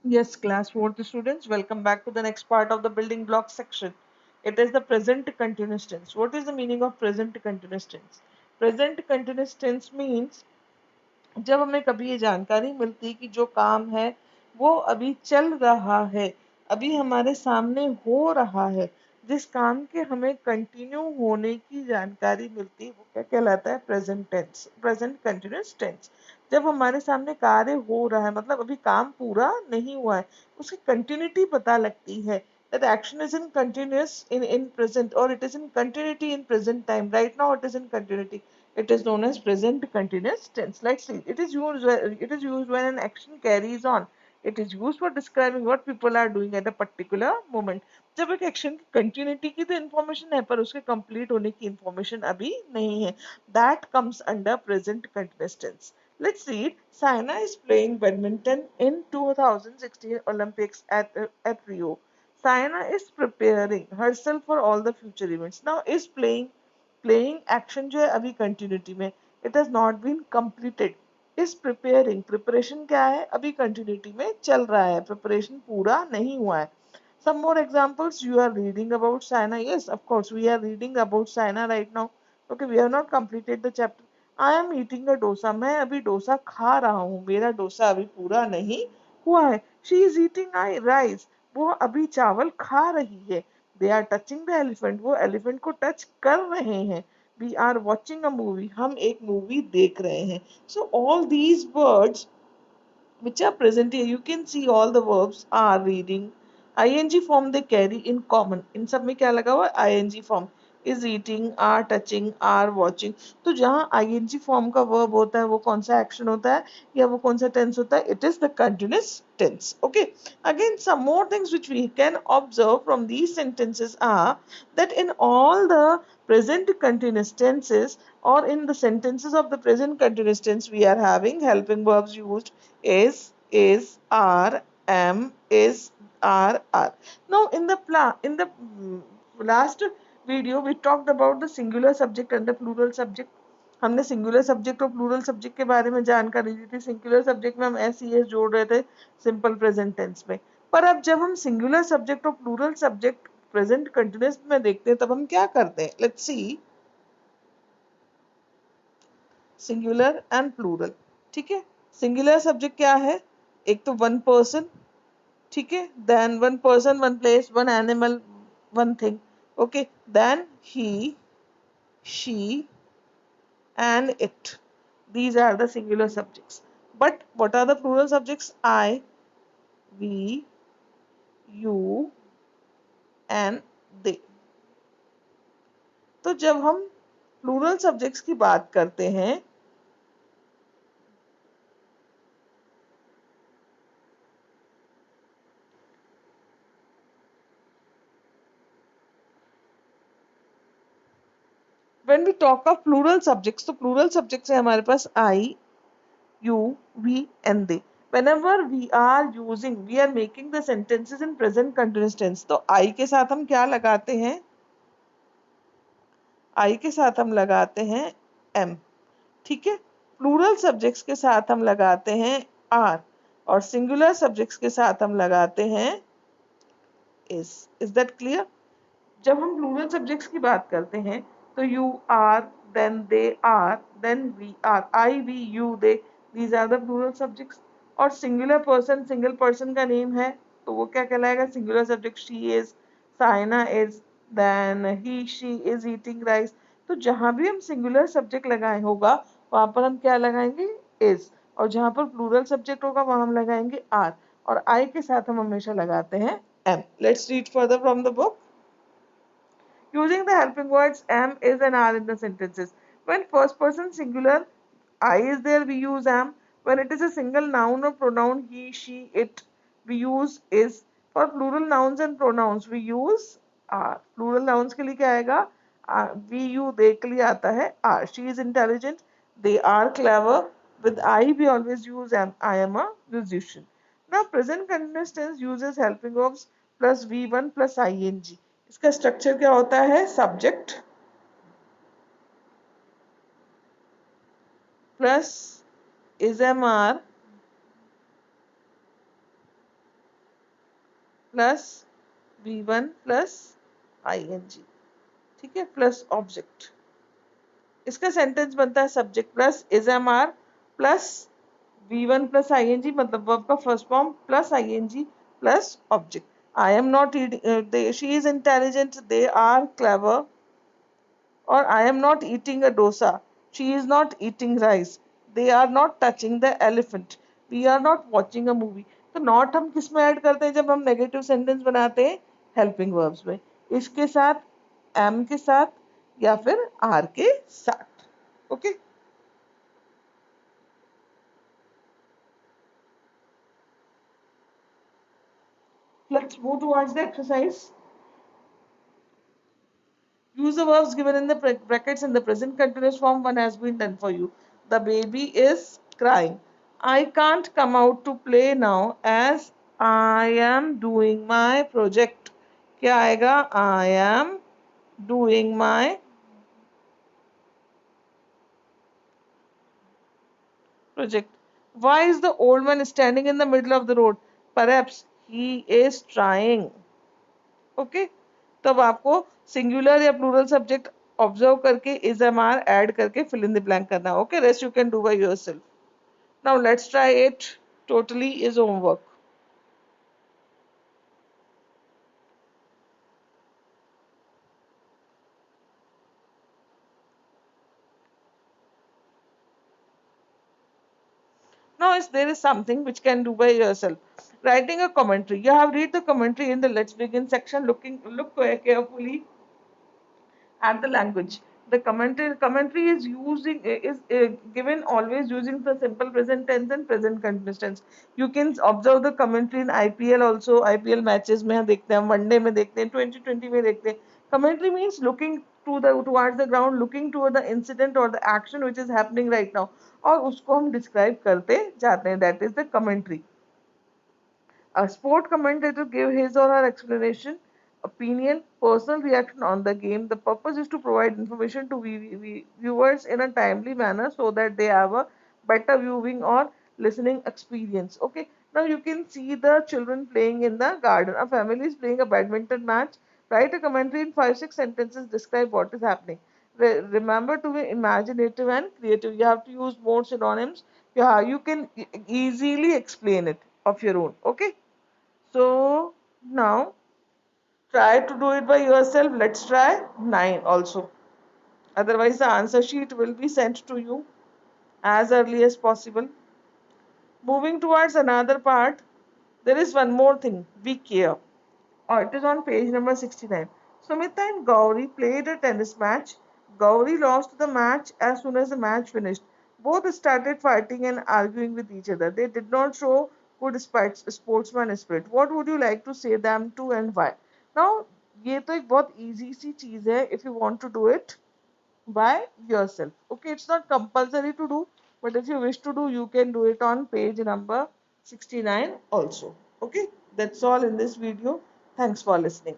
Yes, class fourth students, welcome back to the next part of the building block section. It is the present continuous tense. What is the meaning of present continuous tense? Present continuous tense means जब हमें कभी ये जानकारी मिलती कि जो काम है वो अभी चल रहा है, अभी हमारे सामने हो रहा है, जिस काम के हमें कंटिन्यू होने की जानकारी मिलती वो क्या कहलाता है? Present tense, present continuous tense. जब हमारे सामने कार्य हो रहा है मतलब अभी काम पूरा नहीं हुआ है, उसकी कंटिन्यूटी पता लगती है। That action is in continuous in present, or it is in continuity in present time. Right now it is in continuity. It is known as present continuous tense. Let's see. It is used when an action carries on. It is used for describing what people are doing at a particular moment. जब एक action की continuity की तो information है पर उसके complete होने की इन्फॉर्मेशन अभी नहीं है, that comes under present continuous tense. Let's read. Saina is playing badminton in 2016 Olympics at Rio. Saina is preparing herself for all the future events. Now is playing action जो है अभी continuity में, it has not been completed. Is preparing, preparation क्या है? अभी continuity में चल रहा है, प्रिपरेशन पूरा नहीं हुआ है. Some more examples. You are reading about China. Yes, of course, we are reading about China right now. Okay, we have not completed the chapter. I am eating a dosa. मैं अभी डोसा खा रहा हूँ, मेरा डोसा अभी पूरा नहीं हुआ है. She is eating rice. वो अभी चावल खा रही है. They are touching the elephant. वो elephant को टच कर रहे हैं. We are watching a movie. हम एक मूवी देख रहे हैं. So all these words which are present here, you can see all the verbs are reading. ing form they carry in common. इन सब में क्या लगा हुआ है? ing form. is eating, are touching, are watching. तो जहाँ ing form का verb होता है वो कौन सा action होता है या वो कौन सा tense होता है? It is the continuous tense. Okay. Again, some more things which we can observe from these sentences are that in all the present continuous tenses or in the sentences of the present continuous tense we are having helping verbs used is, are, am, is, are. Now in the last video we talked about the singular subject and the plural subject. हमने singular subject और plural subject के बारे में जानकारी दी थी. Singular subject में हम S E S जोड़ रहे थे सिंपल प्रेजेंट टेंस में. पर अब जब हम सिंगुलर सब्जेक्ट और प्लूरल सब्जेक्ट प्रेजेंट कंटिन्यूअस में देखते हैं तब हम क्या करते हैं? Let's see. Singular and plural. ठीक है. सिंगुलर सब्जेक्ट क्या है? एक तो वन पर्सन. ठीक है. Then one person, one place, one animal, one thing. Okay. Then he, she and it. These are the singular subjects. But what are the plural subjects? I, we, you and they. तो जब हम plural subjects की बात करते हैं when we talk of plural subjects, तो plural subjects है हमारे पास I, you, we and they. Whenever we are making the sentences in present continuous tense. तो I के साथ हम क्या लगाते हैं? I के साथ हम लगाते हैं am. ठीक है. प्लूरल सब्जेक्ट्स के साथ हम लगाते हैं आर और सिंगुलर सब्जेक्ट्स के साथ हम लगाते हैं इज दैट क्लियर? जब हम प्लूरल सब्जेक्ट्स की बात करते हैं तो you are, then they are, then we are. I, we, you, they, these are the plural subjects. और सिंगुलर पर्सन, सिंगल पर्सन का नेम है तो वो क्या कहलाएगा? Singular subject. She is, Saina is, then he she is eating rice. तो जहां भी हम सिंगुलर सब्जेक्ट लगाए होगा वहां पर हम क्या लगाएंगे? इज. और जहां पर प्लूरल सब्जेक्ट होगा वहां हम लगाएंगे आर. और आई के साथ हम हमेशा लगाते हैं am. Let's read further from the book. Using the helping words am, is and are in the sentences. When first person singular I is there, we use am. When it is a single noun or pronoun he, she, it, we use is. For plural nouns and pronouns, we use are. Plural nouns के लिए क्या आएगा? We, you, they के लिए आता है are. She is intelligent. They are clever. With I, we always use am. I am a musician. Now, present continuous tense uses helping verbs plus V1 plus ing. इसका structure क्या होता है? Subject plus is am are plus V1 plus ing, ठीक है, plus object. इसका sentence बनता है subject plus is am are plus V1 plus ing, मतलब वर्ब का first form plus ing plus object. I am not she is intelligent, they are clever, or I am not eating a dosa. She is not eating rice. They are not touching the elephant. We are not watching a movie. तो not हम किस में add करते हैं जब हम negative sentence बनाते हैं? हेल्पिंग वर्ब्स में। इसके साथ, एम के साथ, या फिर आर के साथ। Okay, let's move towards the exercise. Use the verbs given in the brackets in the present continuous form. One has been done for you. The baby is crying. I can't come out to play now as I am doing my project. क्या आएगा? I am doing my project. Why is the old man standing in the middle of the road? Perhaps he is trying. Okay, तब आपको singular या plural subject observe करके is am are add करके fill in the blank करना। Okay, rest you can do by yourself. Now let's try it. Totally is homework. Now, is there is something which can do by yourself. Writing a commentary. You have read the commentary in the let's begin section. Look carefully at the language. The commentary is using is given always using the simple present tense and present continuous tense. You can observe the commentary in IPL also. IPL matches में हम देखते हैं, one day में देखते हैं, 2020 में देखते हैं। Commentary means looking towards the ground, looking toward the incident or the action which is happening right now, और उसको हम describe करते जाते हैं। That is the commentary. A sport commentator gave his or her explanation, opinion, personal reaction on the game. The purpose is to provide information to viewers in a timely manner so that they have a better viewing or listening experience. Okay, now you can see the children playing in the garden. A family is playing a badminton match. Write a commentary in 5 6 sentences. Describe what is happening. Remember to be imaginative and creative. You have to use more synonyms. Yeah, you can easily explain it of your own. Okay. So now try to do it by yourself. Let's try 9 also. Otherwise, the answer sheet will be sent to you as early as possible. Moving towards another part, there is one more thing. Be care. It is on page number 69. Sumita and Gauri played a tennis match. Gauri lost the match as soon as the match finished. Both started fighting and arguing with each other. They did not show good sportsman spirit. What would you like to say them to and why? Now, ये तो एक बहुत easy सी चीज है if you want to do it by yourself. Okay, it's not compulsory to do, but if you wish to do, you can do it on page number 69 also. Okay, that's all in this video. Thanks for listening.